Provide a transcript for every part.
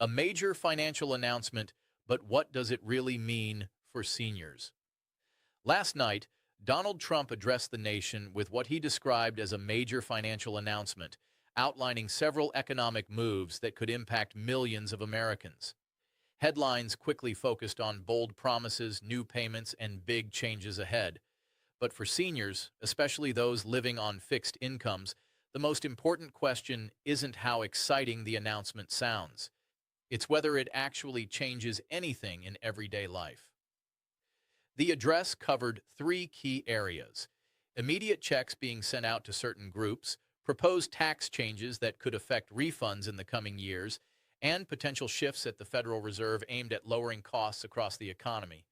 A major financial announcement, but what does it really mean for seniors? Last night, Donald Trump addressed the nation with what he described as a major financial announcement, outlining several economic moves that could impact millions of Americans. Headlines quickly focused on bold promises, new payments, and big changes ahead. But for seniors, especially those living on fixed incomes, the most important question isn't how exciting the announcement sounds. It's whether it actually changes anything in everyday life. The address covered three key areas: immediate checks being sent out to certain groups, proposed tax changes that could affect refunds in the coming years, and potential shifts at the Federal Reserve aimed at lowering costs across the economy.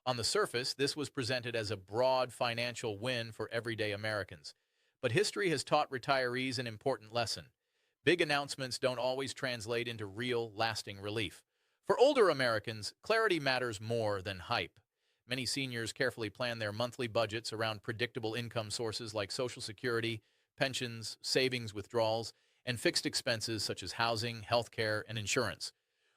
On the surface, this was presented as a broad financial win for everyday Americans. But history has taught retirees an important lesson. Big announcements don't always translate into real, lasting relief. For older Americans, clarity matters more than hype. Many seniors carefully plan their monthly budgets around predictable income sources like Social Security, pensions, savings withdrawals, and fixed expenses such as housing, healthcare, and insurance.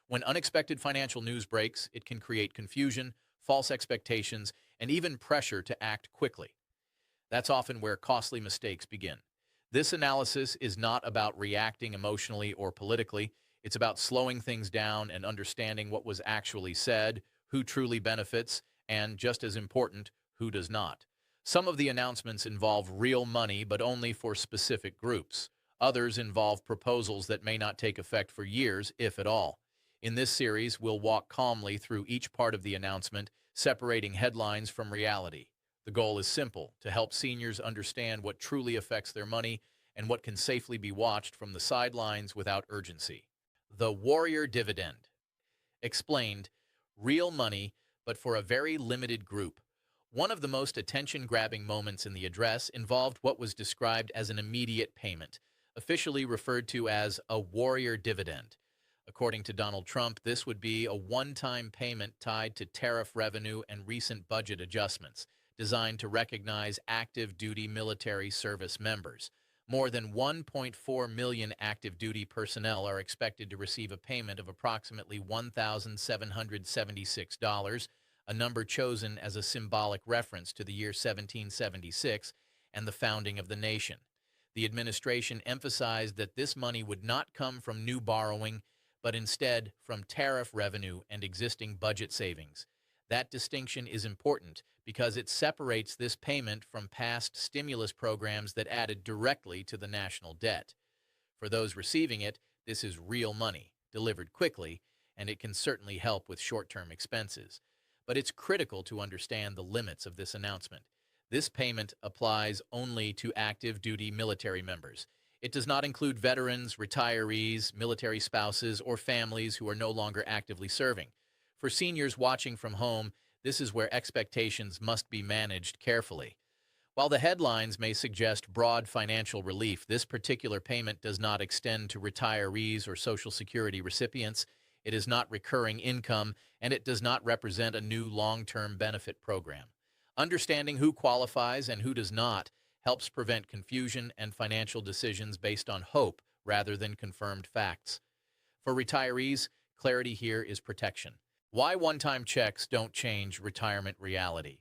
When unexpected financial news breaks, it can create confusion, false expectations, and even pressure to act quickly. That's often where costly mistakes begin. This analysis is not about reacting emotionally or politically. It's about slowing things down and understanding what was actually said, who truly benefits, and, just as important, who does not. Some of the announcements involve real money, but only for specific groups. Others involve proposals that may not take effect for years, if at all. In this series, we'll walk calmly through each part of the announcement, separating headlines from reality. The goal is simple: to help seniors understand what truly affects their money and what can safely be watched from the sidelines without urgency. The Warrior Dividend. Explained: real money, but for a very limited group. One of the most attention-grabbing moments in the address involved what was described as an immediate payment, officially referred to as a Warrior Dividend. According to Donald Trump, this would be a one-time payment tied to tariff revenue and recent budget adjustments, designed to recognize active duty military service members. More than 1.4 million active duty personnel are expected to receive a payment of approximately $1,776, a number chosen as a symbolic reference to the year 1776 and the founding of the nation. The administration emphasized that this money would not come from new borrowing, but instead from tariff revenue and existing budget savings. That distinction is important because it separates this payment from past stimulus programs that added directly to the national debt. For those receiving it, this is real money, delivered quickly, and it can certainly help with short-term expenses. But it's critical to understand the limits of this announcement. This payment applies only to active duty military members. It does not include veterans, retirees, military spouses, or families who are no longer actively serving. For seniors watching from home, this is where expectations must be managed carefully. While the headlines may suggest broad financial relief, this particular payment does not extend to retirees or Social Security recipients. It is not recurring income, and it does not represent a new long-term benefit program. Understanding who qualifies and who does not helps prevent confusion and financial decisions based on hope rather than confirmed facts. For retirees, clarity here is protection. Why one-time checks don't change retirement reality.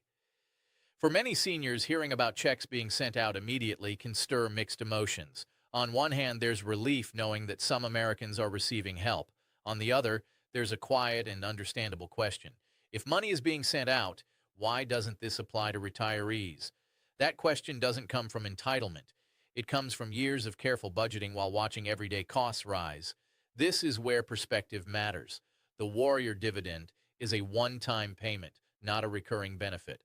For many seniors, hearing about checks being sent out immediately can stir mixed emotions. On one hand, there's relief knowing that some Americans are receiving help. On the other, there's a quiet and understandable question. If money is being sent out, why doesn't this apply to retirees? That question doesn't come from entitlement. It comes from years of careful budgeting while watching everyday costs rise. This is where perspective matters. The Warrior Dividend is a one-time payment, not a recurring benefit.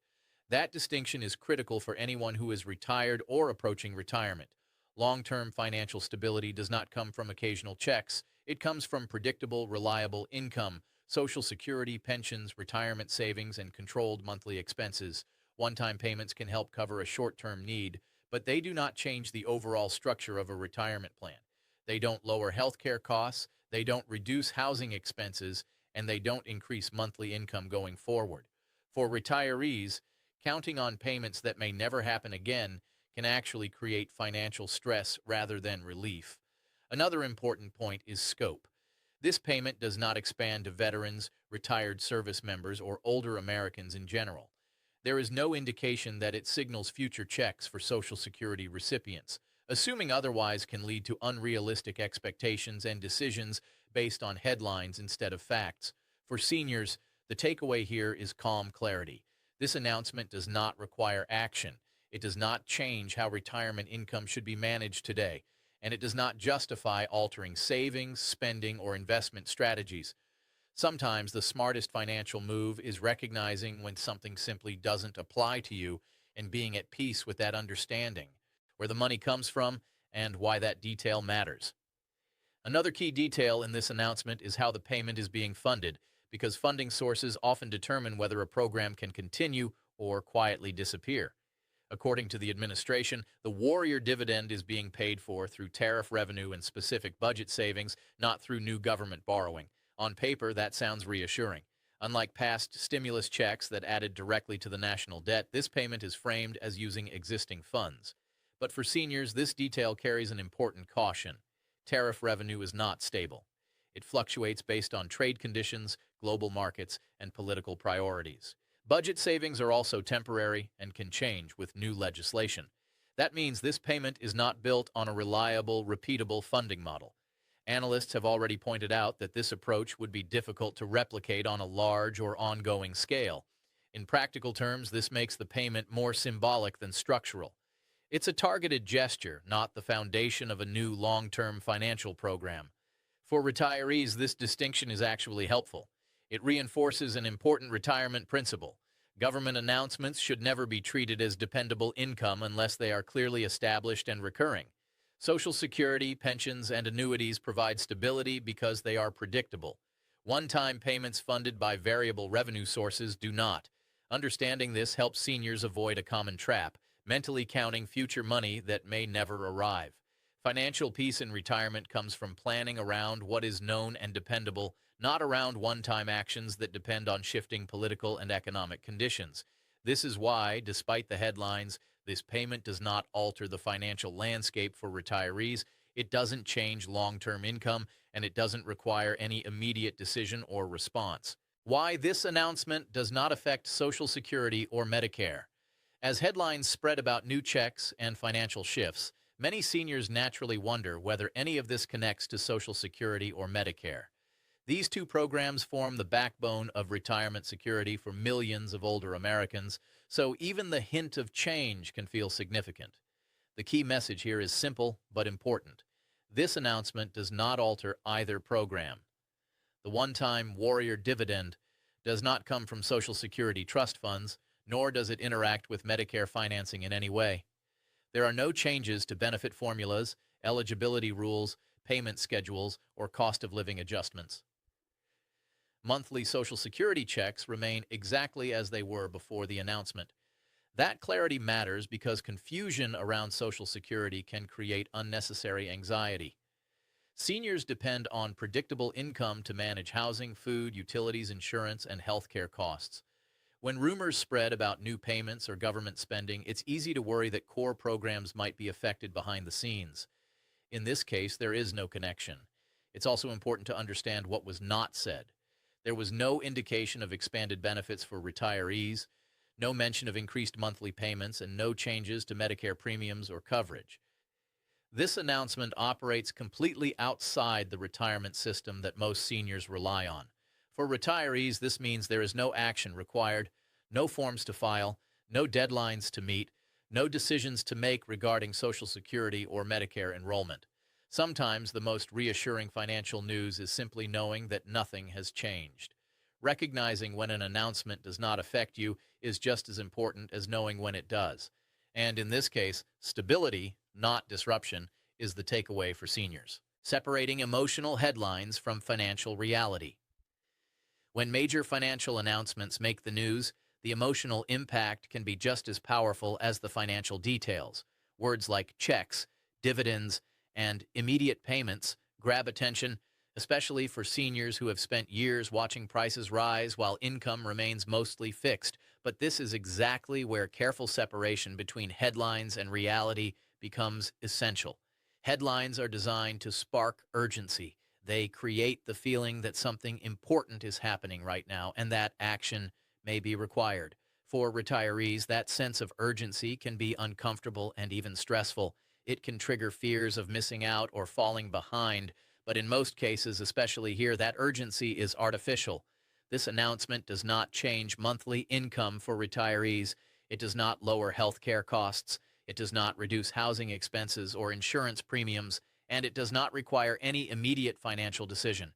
That distinction is critical for anyone who is retired or approaching retirement. Long-term financial stability does not come from occasional checks. It comes from predictable, reliable income, Social Security, pensions, retirement savings, and controlled monthly expenses. One-time payments can help cover a short-term need, but they do not change the overall structure of a retirement plan. They don't lower healthcare costs, they don't reduce housing expenses, and they don't increase monthly income going forward. For retirees, counting on payments that may never happen again can actually create financial stress rather than relief. Another important point is scope. This payment does not expand to veterans, retired service members, or older Americans in general. There is no indication that it signals future checks for Social Security recipients. Assuming otherwise can lead to unrealistic expectations and decisions based on headlines instead of facts. For seniors, the takeaway here is calm clarity. This announcement does not require action. It does not change how retirement income should be managed today, and it does not justify altering savings, spending, or investment strategies. Sometimes the smartest financial move is recognizing when something simply doesn't apply to you and being at peace with that understanding, where the money comes from, and why that detail matters. Another key detail in this announcement is how the payment is being funded, because funding sources often determine whether a program can continue or quietly disappear. According to the administration, the Warrior Dividend is being paid for through tariff revenue and specific budget savings, not through new government borrowing. On paper, that sounds reassuring. Unlike past stimulus checks that added directly to the national debt, this payment is framed as using existing funds. But for seniors, this detail carries an important caution. Tariff revenue is not stable. It fluctuates based on trade conditions, global markets, and political priorities. Budget savings are also temporary and can change with new legislation. That means this payment is not built on a reliable, repeatable funding model. Analysts have already pointed out that this approach would be difficult to replicate on a large or ongoing scale. In practical terms, this makes the payment more symbolic than structural. It's a targeted gesture, not the foundation of a new long-term financial program. For retirees, this distinction is actually helpful. It reinforces an important retirement principle. Government announcements should never be treated as dependable income unless they are clearly established and recurring. Social Security, pensions, and annuities provide stability because they are predictable. One-time payments funded by variable revenue sources do not. Understanding this helps seniors avoid a common trap, mentally counting future money that may never arrive. Financial peace in retirement comes from planning around what is known and dependable, not around one-time actions that depend on shifting political and economic conditions. This is why, despite the headlines, this payment does not alter the financial landscape for retirees. It doesn't change long-term income, and it doesn't require any immediate decision or response. Why this announcement does not affect Social Security or Medicare. As headlines spread about new checks and financial shifts, many seniors naturally wonder whether any of this connects to Social Security or Medicare. These two programs form the backbone of retirement security for millions of older Americans, so even the hint of change can feel significant. The key message here is simple but important. This announcement does not alter either program. The one-time Warrior Dividend does not come from Social Security trust funds, nor does it interact with Medicare financing in any way. There are no changes to benefit formulas, eligibility rules, payment schedules, or cost of living adjustments. Monthly Social Security checks remain exactly as they were before the announcement. That clarity matters because confusion around Social Security can create unnecessary anxiety. Seniors depend on predictable income to manage housing, food, utilities, insurance, and healthcare costs. When rumors spread about new payments or government spending, it's easy to worry that core programs might be affected behind the scenes. In this case, there is no connection. It's also important to understand what was not said. There was no indication of expanded benefits for retirees, no mention of increased monthly payments, and no changes to Medicare premiums or coverage. This announcement operates completely outside the retirement system that most seniors rely on. For retirees, this means there is no action required, no forms to file, no deadlines to meet, no decisions to make regarding Social Security or Medicare enrollment. Sometimes the most reassuring financial news is simply knowing that nothing has changed. Recognizing when an announcement does not affect you is just as important as knowing when it does. And in this case, stability, not disruption, is the takeaway for seniors. Separating emotional headlines from financial reality. When major financial announcements make the news, the emotional impact can be just as powerful as the financial details. Words like checks, dividends, and immediate payments grab attention, especially for seniors who have spent years watching prices rise while income remains mostly fixed. But this is exactly where careful separation between headlines and reality becomes essential. Headlines are designed to spark urgency. They create the feeling that something important is happening right now and that action may be required. For retirees, that sense of urgency can be uncomfortable and even stressful. It can trigger fears of missing out or falling behind, but in most cases, especially here, that urgency is artificial. This announcement does not change monthly income for retirees. It does not lower healthcare costs. It does not reduce housing expenses or insurance premiums, and it does not require any immediate financial decision.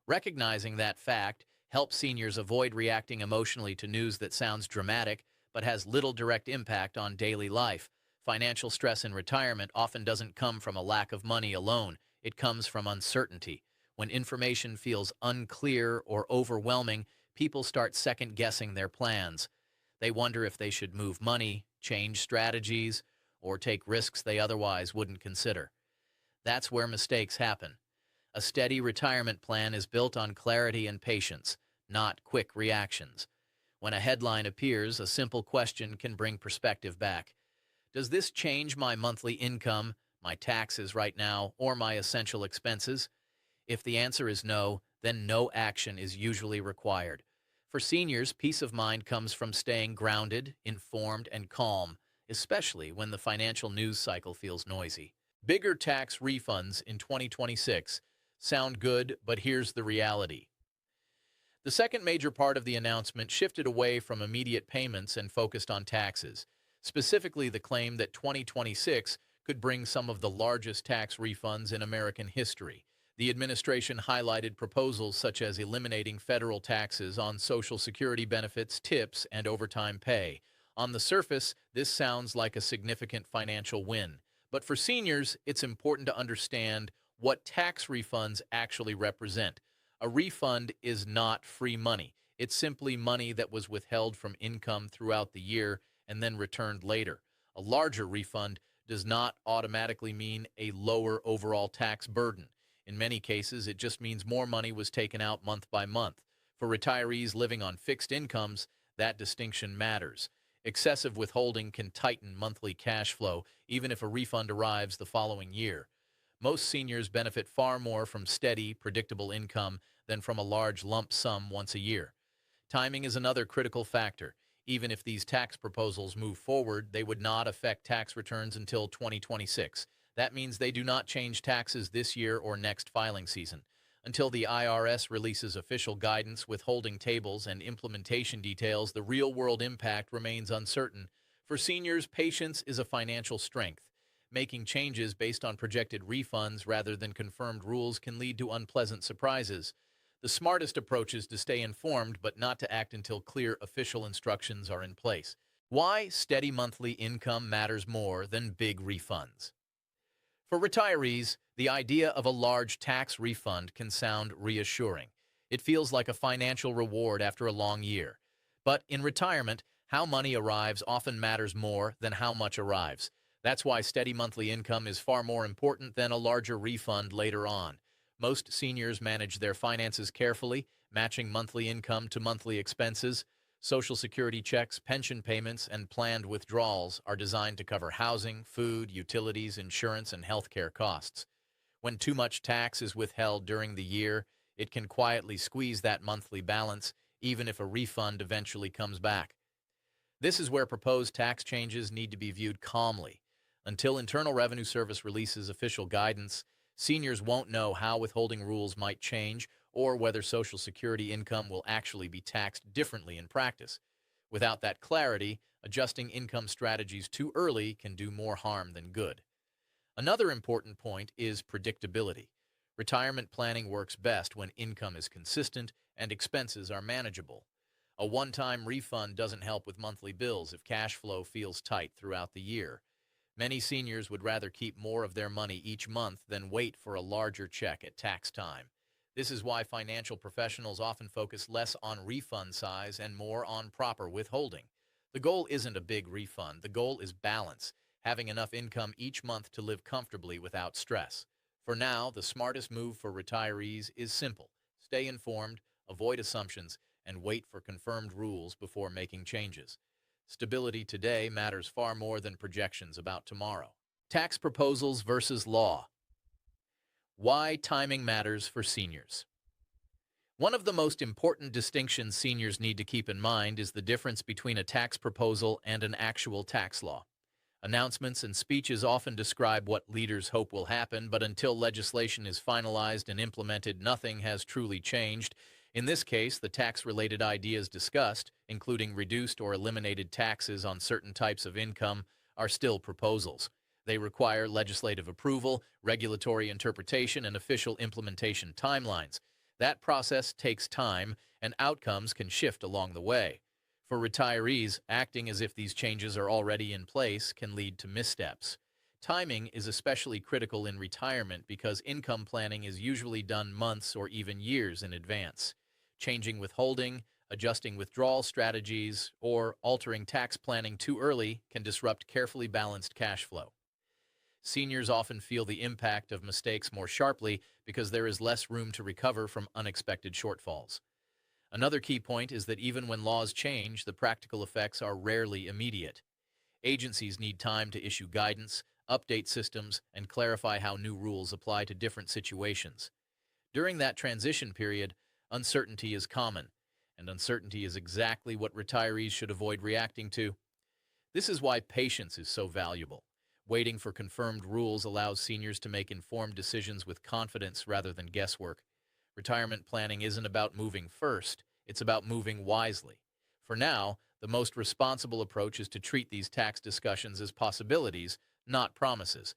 Recognizing that fact helps seniors avoid reacting emotionally to news that sounds dramatic but has little direct impact on daily life. Financial stress in retirement often doesn't come from a lack of money alone. It comes from uncertainty. When information feels unclear or overwhelming, people start second-guessing their plans. They wonder if they should move money, change strategies, or take risks they otherwise wouldn't consider. That's where mistakes happen. A steady retirement plan is built on clarity and patience, not quick reactions. When a headline appears, a simple question can bring perspective back. Does this change my monthly income, my taxes right now, or my essential expenses? If the answer is no, then no action is usually required. For seniors, peace of mind comes from staying grounded, informed, and calm, especially when the financial news cycle feels noisy. Bigger tax refunds in 2026 sound good, but here's the reality. The second major part of the announcement shifted away from immediate payments and focused on taxes, specifically the claim that 2026 could bring some of the largest tax refunds in American history. The administration highlighted proposals such as eliminating federal taxes on Social Security benefits, tips, and overtime pay. On the surface, this sounds like a significant financial win. But for seniors, it's important to understand what tax refunds actually represent. A refund is not free money. It's simply money that was withheld from income throughout the year and then returned later. A larger refund does not automatically mean a lower overall tax burden. In many cases, it just means more money was taken out month by month. For retirees living on fixed incomes, that distinction matters. Excessive withholding can tighten monthly cash flow, even if a refund arrives the following year. Most seniors benefit far more from steady, predictable income than from a large lump sum once a year. Timing is another critical factor. Even if these tax proposals move forward, they would not affect tax returns until 2026. That means they do not change taxes this year or next filing season. Until the IRS releases official guidance, withholding tables, and implementation details, the real-world impact remains uncertain. For seniors, patience is a financial strength. Making changes based on projected refunds rather than confirmed rules can lead to unpleasant surprises. The smartest approach is to stay informed but not to act until clear official instructions are in place. Why steady monthly income matters more than big refunds. For retirees, the idea of a large tax refund can sound reassuring. It feels like a financial reward after a long year. But in retirement, how money arrives often matters more than how much arrives. That's why steady monthly income is far more important than a larger refund later on. Most seniors manage their finances carefully, matching monthly income to monthly expenses. Social Security checks, pension payments, and planned withdrawals are designed to cover housing, food, utilities, insurance, and healthcare costs. When too much tax is withheld during the year, it can quietly squeeze that monthly balance, even if a refund eventually comes back. This is where proposed tax changes need to be viewed calmly. Until Internal Revenue Service releases official guidance, seniors won't know how withholding rules might change or whether Social Security income will actually be taxed differently in practice. Without that clarity, adjusting income strategies too early can do more harm than good. Another important point is predictability. Retirement planning works best when income is consistent and expenses are manageable. A one-time refund doesn't help with monthly bills if cash flow feels tight throughout the year. Many seniors would rather keep more of their money each month than wait for a larger check at tax time. This is why financial professionals often focus less on refund size and more on proper withholding. The goal isn't a big refund. The goal is balance, having enough income each month to live comfortably without stress. For now, the smartest move for retirees is simple. Stay informed, avoid assumptions, and wait for confirmed rules before making changes. Stability today matters far more than projections about tomorrow. Tax proposals versus law. Why timing matters for seniors. One of the most important distinctions seniors need to keep in mind is the difference between a tax proposal and an actual tax law. Announcements and speeches often describe what leaders hope will happen, but until legislation is finalized and implemented, nothing has truly changed. In this case, the tax-related ideas discussed, including reduced or eliminated taxes on certain types of income, are still proposals. They require legislative approval, regulatory interpretation, and official implementation timelines. That process takes time, and outcomes can shift along the way. For retirees, acting as if these changes are already in place can lead to missteps. Timing is especially critical in retirement because income planning is usually done months or even years in advance. Changing withholding, adjusting withdrawal strategies, or altering tax planning too early can disrupt carefully balanced cash flow. Seniors often feel the impact of mistakes more sharply because there is less room to recover from unexpected shortfalls. Another key point is that even when laws change, the practical effects are rarely immediate. Agencies need time to issue guidance, update systems, and clarify how new rules apply to different situations. During that transition period, uncertainty is common, and uncertainty is exactly what retirees should avoid reacting to. This is why patience is so valuable. Waiting for confirmed rules allows seniors to make informed decisions with confidence rather than guesswork. Retirement planning isn't about moving first, it's about moving wisely. For now, the most responsible approach is to treat these tax discussions as possibilities, not promises.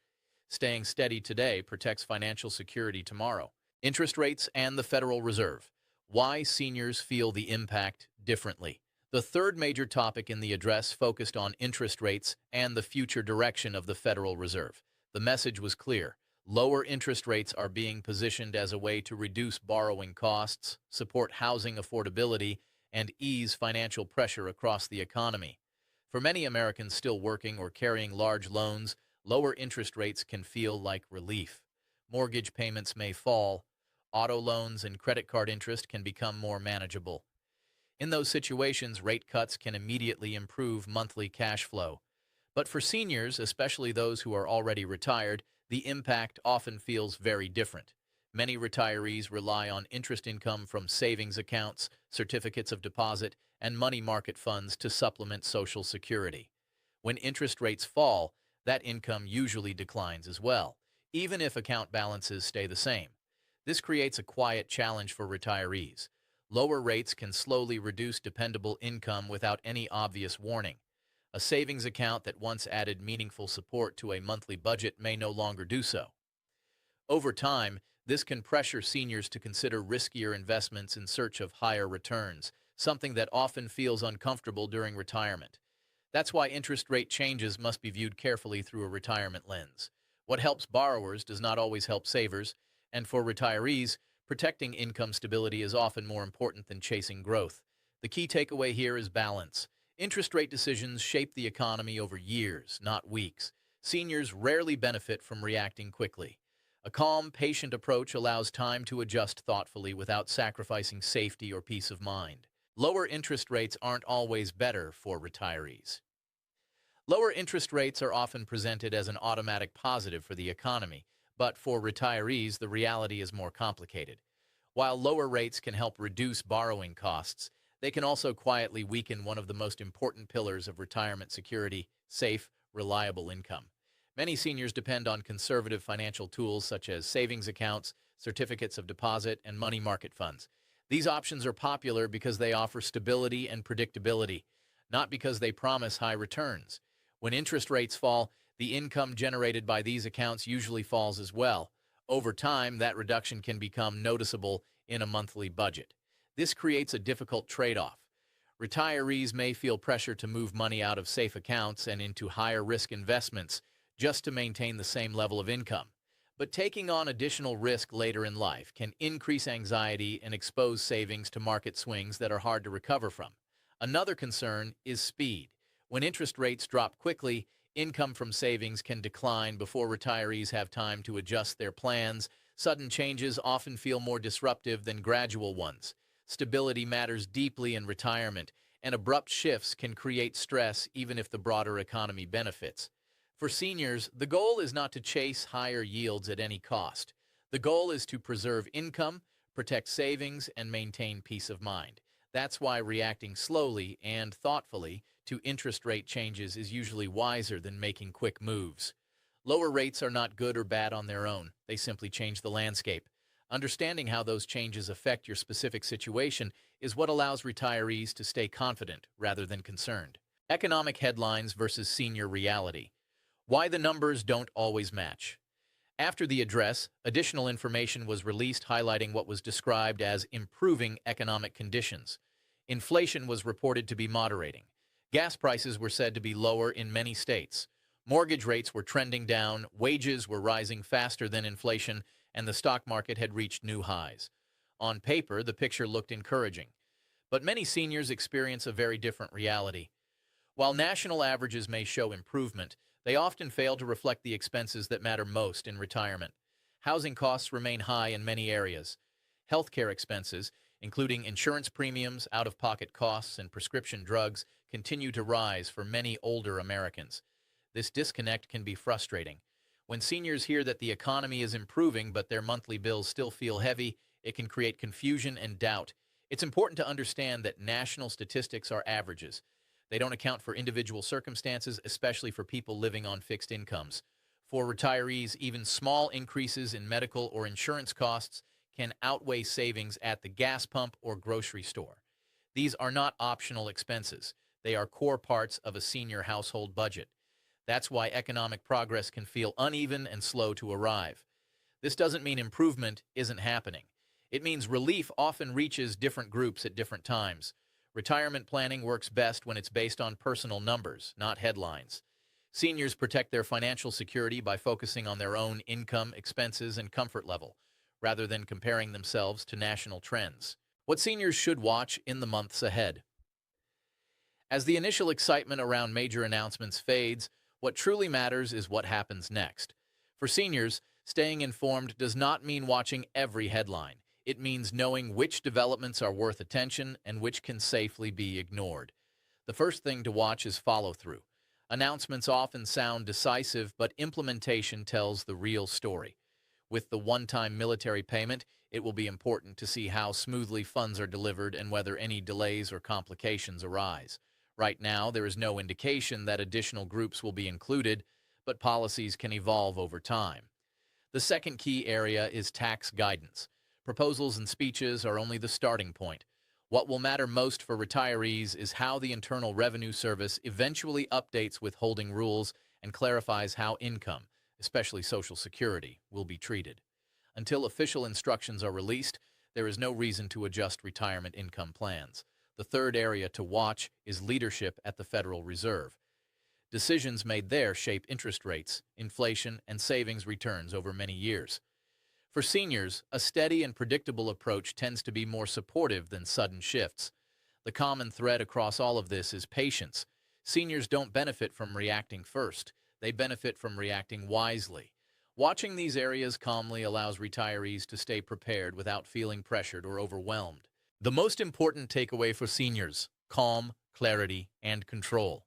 Staying steady today protects financial security tomorrow. Interest rates and the Federal Reserve. Why seniors feel the impact differently. The third major topic in the address focused on interest rates and the future direction of the Federal Reserve. The message was clear. Lower interest rates are being positioned as a way to reduce borrowing costs, support housing affordability, and ease financial pressure across the economy. For many Americans still working or carrying large loans, lower interest rates can feel like relief. Mortgage payments may fall, auto loans and credit card interest can become more manageable. In those situations, rate cuts can immediately improve monthly cash flow. But for seniors, especially those who are already retired, the impact often feels very different. Many retirees rely on interest income from savings accounts, certificates of deposit, and money market funds to supplement Social Security. When interest rates fall, that income usually declines as well, even if account balances stay the same. This creates a quiet challenge for retirees. Lower rates can slowly reduce dependable income without any obvious warning. A savings account that once added meaningful support to a monthly budget may no longer do so. Over time, this can pressure seniors to consider riskier investments in search of higher returns, something that often feels uncomfortable during retirement. That's why interest rate changes must be viewed carefully through a retirement lens. What helps borrowers does not always help savers, and for retirees, protecting income stability is often more important than chasing growth. The key takeaway here is balance. Interest rate decisions shape the economy over years, not weeks. Seniors rarely benefit from reacting quickly. A calm, patient approach allows time to adjust thoughtfully without sacrificing safety or peace of mind. Lower interest rates aren't always better for retirees. Lower interest rates are often presented as an automatic positive for the economy, but for retirees, the reality is more complicated. While lower rates can help reduce borrowing costs, they can also quietly weaken one of the most important pillars of retirement security: safe, reliable income. Many seniors depend on conservative financial tools such as savings accounts, certificates of deposit, and money market funds. These options are popular because they offer stability and predictability, not because they promise high returns. When interest rates fall, the income generated by these accounts usually falls as well. Over time, that reduction can become noticeable in a monthly budget. This creates a difficult trade-off. Retirees may feel pressure to move money out of safe accounts and into higher-risk investments just to maintain the same level of income. But taking on additional risk later in life can increase anxiety and expose savings to market swings that are hard to recover from. Another concern is speed. When interest rates drop quickly, income from savings can decline before retirees have time to adjust their plans. Sudden changes often feel more disruptive than gradual ones. Stability matters deeply in retirement, and abrupt shifts can create stress even if the broader economy benefits. For seniors, the goal is not to chase higher yields at any cost. The goal is to preserve income, protect savings, and maintain peace of mind. That's why reacting slowly and thoughtfully to interest rate changes is usually wiser than making quick moves. Lower rates are not good or bad on their own. They simply change the landscape. Understanding how those changes affect your specific situation is what allows retirees to stay confident rather than concerned. Economic headlines versus senior reality. Why the numbers don't always match. After the address, additional information was released highlighting what was described as improving economic conditions. Inflation was reported to be moderating. Gas prices were said to be lower in many states. Mortgage rates were trending down, wages were rising faster than inflation, and the stock market had reached new highs. On paper, the picture looked encouraging. But many seniors experience a very different reality. While national averages may show improvement, they often fail to reflect the expenses that matter most in retirement. Housing costs remain high in many areas. Healthcare expenses, including insurance premiums, out-of-pocket costs, and prescription drugs, continue to rise for many older Americans. This disconnect can be frustrating. When seniors hear that the economy is improving but their monthly bills still feel heavy, it can create confusion and doubt. It's important to understand that national statistics are averages. They don't account for individual circumstances, especially for people living on fixed incomes. For retirees, even small increases in medical or insurance costs can outweigh savings at the gas pump or grocery store. These are not optional expenses. They are core parts of a senior household budget. That's why economic progress can feel uneven and slow to arrive. This doesn't mean improvement isn't happening. It means relief often reaches different groups at different times. Retirement planning works best when it's based on personal numbers, not headlines. Seniors protect their financial security by focusing on their own income, expenses, and comfort level, rather than comparing themselves to national trends. What seniors should watch in the months ahead. As the initial excitement around major announcements fades, what truly matters is what happens next. For seniors, staying informed does not mean watching every headline. It means knowing which developments are worth attention and which can safely be ignored. The first thing to watch is follow-through. Announcements often sound decisive, but implementation tells the real story. With the one-time military payment, it will be important to see how smoothly funds are delivered and whether any delays or complications arise. Right now, there is no indication that additional groups will be included, but policies can evolve over time. The second key area is tax guidance. Proposals and speeches are only the starting point. What will matter most for retirees is how the Internal Revenue Service eventually updates withholding rules and clarifies how income, especially Social Security, will be treated. Until official instructions are released, there is no reason to adjust retirement income plans. The third area to watch is leadership at the Federal Reserve. Decisions made there shape interest rates, inflation, and savings returns over many years. For seniors, a steady and predictable approach tends to be more supportive than sudden shifts. The common thread across all of this is patience. Seniors don't benefit from reacting first. They benefit from reacting wisely. Watching these areas calmly allows retirees to stay prepared without feeling pressured or overwhelmed. The most important takeaway for seniors: calm, clarity, and control.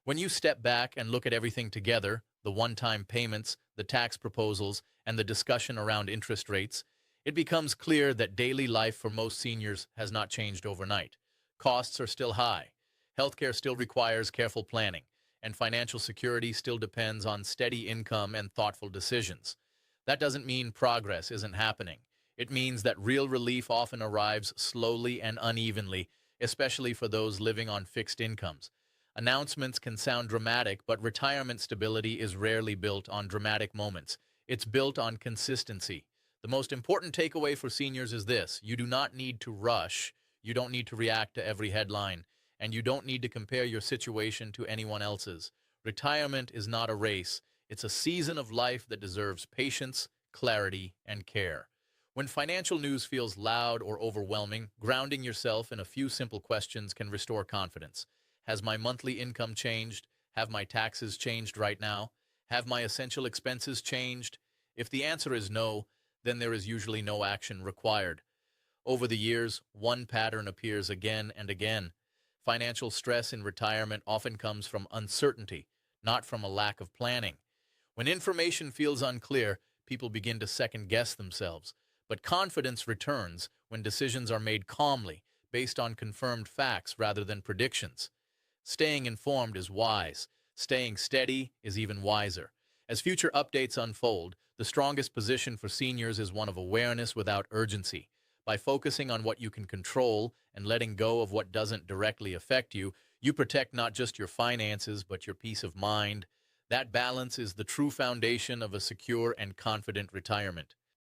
When you step back and look at everything together, the one-time payments, the tax proposals, and the discussion around interest rates, it becomes clear that daily life for most seniors has not changed overnight. Costs are still high, healthcare still requires careful planning, and financial security still depends on steady income and thoughtful decisions. That doesn't mean progress isn't happening. It means that real relief often arrives slowly and unevenly, especially for those living on fixed incomes. Announcements can sound dramatic, but retirement stability is rarely built on dramatic moments. It's built on consistency. The most important takeaway for seniors is this: you do not need to rush, you don't need to react to every headline, and you don't need to compare your situation to anyone else's. Retirement is not a race. It's a season of life that deserves patience, clarity, and care. When financial news feels loud or overwhelming, grounding yourself in a few simple questions can restore confidence. Has my monthly income changed? Have my taxes changed right now? Have my essential expenses changed? If the answer is no, then there is usually no action required. Over the years, one pattern appears again and again. Financial stress in retirement often comes from uncertainty, not from a lack of planning. When information feels unclear, people begin to second-guess themselves. But confidence returns when decisions are made calmly, based on confirmed facts rather than predictions. Staying informed is wise. Staying steady is even wiser. As future updates unfold, the strongest position for seniors is one of awareness without urgency. By focusing on what you can control and letting go of what doesn't directly affect you, you protect not just your finances, but your peace of mind. That balance is the true foundation of a secure and confident retirement.